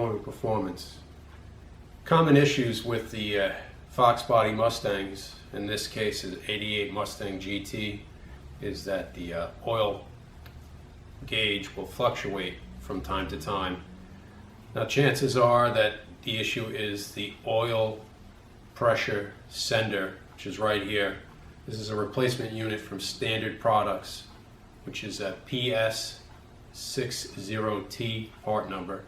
towing performance. Common issues with the Fox Body Mustangs, in this case is 88 Mustang GT, is that the oil gauge will fluctuate from time to time. Now chances are that the issue is the oil pressure sender, which is right here. This is a replacement unit from Standard Products, which is a PS60T part number.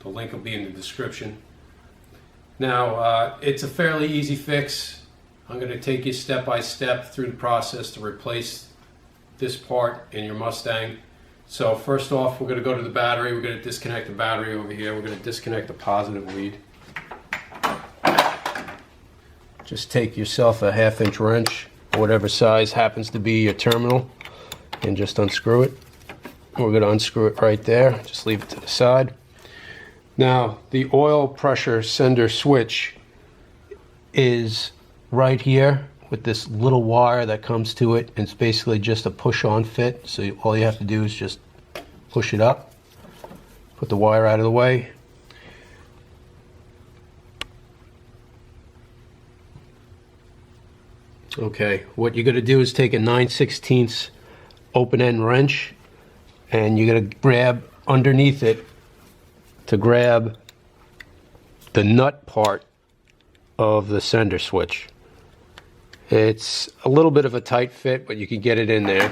The link will be in the description. Now, it's a fairly easy fix. I'm going to take you step by step through the process to replace this part in your Mustang. So first off, we're going to go to the battery. We're going to disconnect the battery over here. We're going to disconnect the positive lead. Just take yourself a 1/2-inch wrench, whatever size happens to be your terminal, and just unscrew it. We're going to unscrew it right there. Just leave it to the side. Now, the oil pressure sender switch is right here with this little wire that comes to it. It's basically just a push-on fit, so all you have to do is just push it up, put the wire out of the way. Okay, what you're going to do is take a 9/16 open-end wrench, and you're going to grab underneath it to grab the nut part of the sender switch. It's a little bit of a tight fit, but you can get it in there.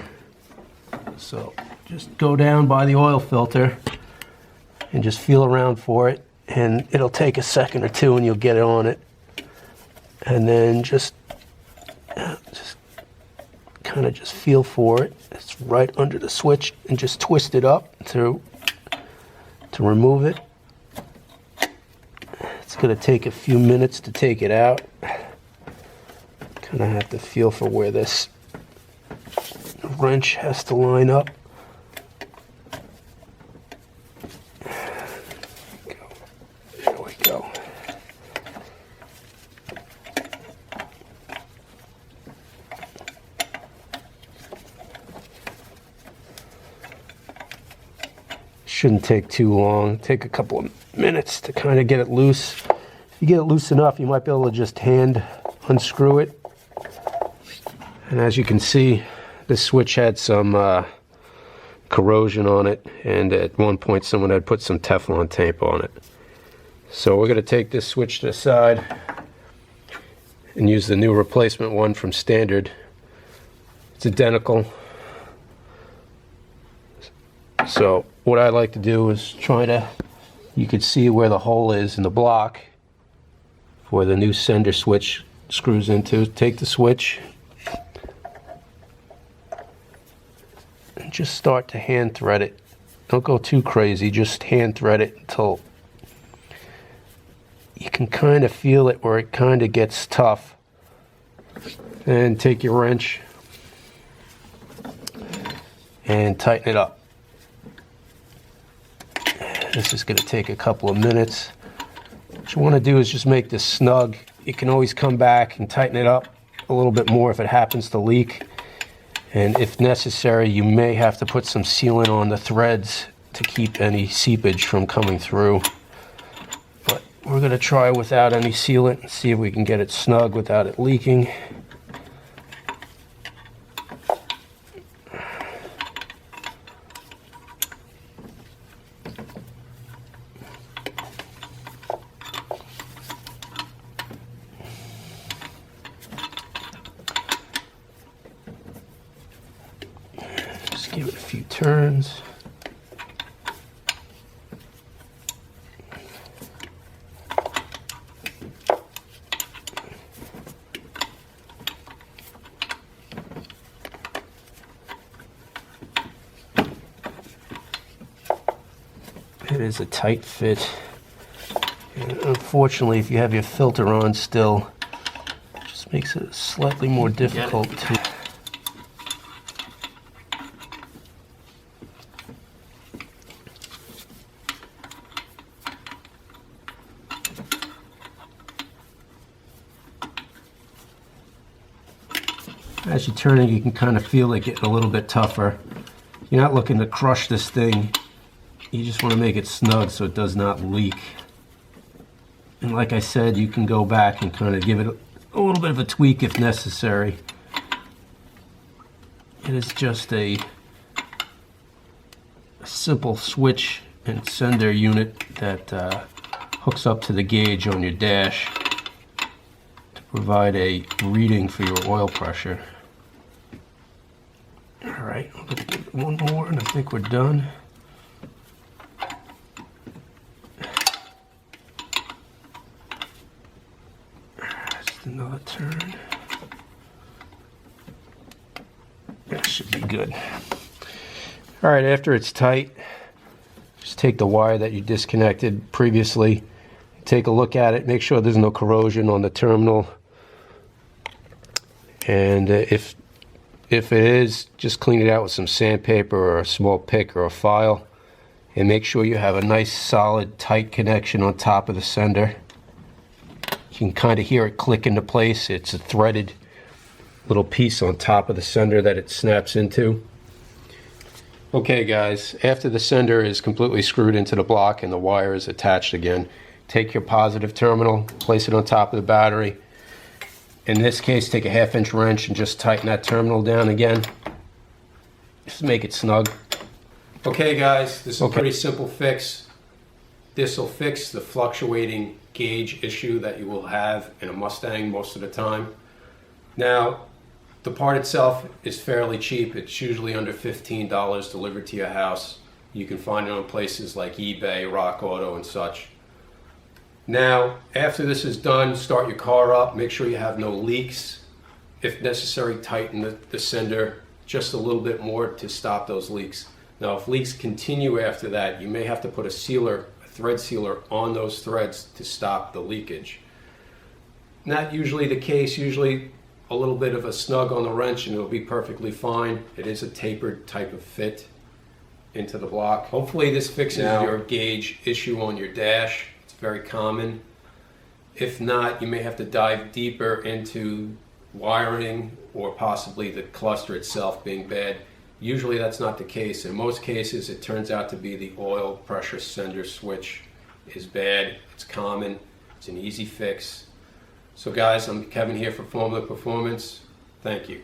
So just go down by the oil filter and just feel around for it, and it'll take a second or two and you'll get it on it. And then just kind of just feel for it. It's right under the switch, and just twist it up to remove it. It's going to take a few minutes to take it out. Kind of have to feel for where this wrench has to line up. There we go. Shouldn't take too long. Take a couple of minutes to kind of get it loose. If you get it loose enough, you might be able to just hand unscrew it. And as you can see, this switch had some corrosion on it, and at one point someone had put some Teflon tape on it. So we're going to take this switch to the side and use the new replacement one from Standard. It's identical. So what I like to do is you can see where the hole is in the block where the new sender switch screws into. Take the switch and just start to hand thread it. Don't go too crazy, just hand thread it until you can kind of feel it where it kind of gets tough. And take your wrench and tighten it up. This is going to take a couple of minutes. What you want to do is just make this snug. You can always come back and tighten it up a little bit more if it happens to leak. And if necessary, you may have to put some sealant on the threads to keep any seepage from coming through. But we're going to try without any sealant and see if we can get it snug without it leaking. Give it a few turns. It is a tight fit. And unfortunately, if you have your filter on still, it just makes it slightly more difficult to. As you turn it, you can kind of feel it getting a little bit tougher. You're not looking to crush this thing. You just want to make it snug so it does not leak. And like I said, you can go back and kind of give it a little bit of a tweak if necessary. It is just a simple switch and sender unit that hooks up to the gauge on your dash to provide a reading for your oil pressure. All right, I'm going to give it one more and I think we're done. Just another turn. That should be good. All right, after it's tight, just take the wire that you disconnected previously, take a look at it, make sure there's no corrosion on the terminal, and if it is, just clean it out with some sandpaper or a small pick or a file, and make sure you have a nice solid tight connection on top of the sender. You can kind of hear it click into place. It's a threaded little piece on top of the sender that it snaps into. Okay guys, after the sender is completely screwed into the block and the wire is attached again, take your positive terminal, place it on top of the battery. In this case, take a 1/2-inch wrench and just tighten that terminal down again. Just make it snug. Okay guys, this is a pretty simple fix. This will fix the fluctuating gauge issue that you will have in a Mustang most of the time. Now, the part itself is fairly cheap. It's usually under $15 delivered to your house. You can find it on places like eBay, Rock Auto, and such. Now, after this is done, start your car up. Make sure you have no leaks. If necessary, tighten the sender just a little bit more to stop those leaks. Now, if leaks continue after that, you may have to put a sealer, a thread sealer, on those threads to stop the leakage. Not usually the case. Usually a little bit of a snug on the wrench and it'll be perfectly fine. It is a tapered type of fit into the block. Hopefully this fixes your gauge issue on your dash. It's very common. If not, you may have to dive deeper into wiring or possibly the cluster itself being bad. Usually that's not the case. In most cases it turns out to be the oil pressure sender switch is bad. It's common. It's an easy fix. So guys, I'm Kevin here for Formula Performance. Thank you.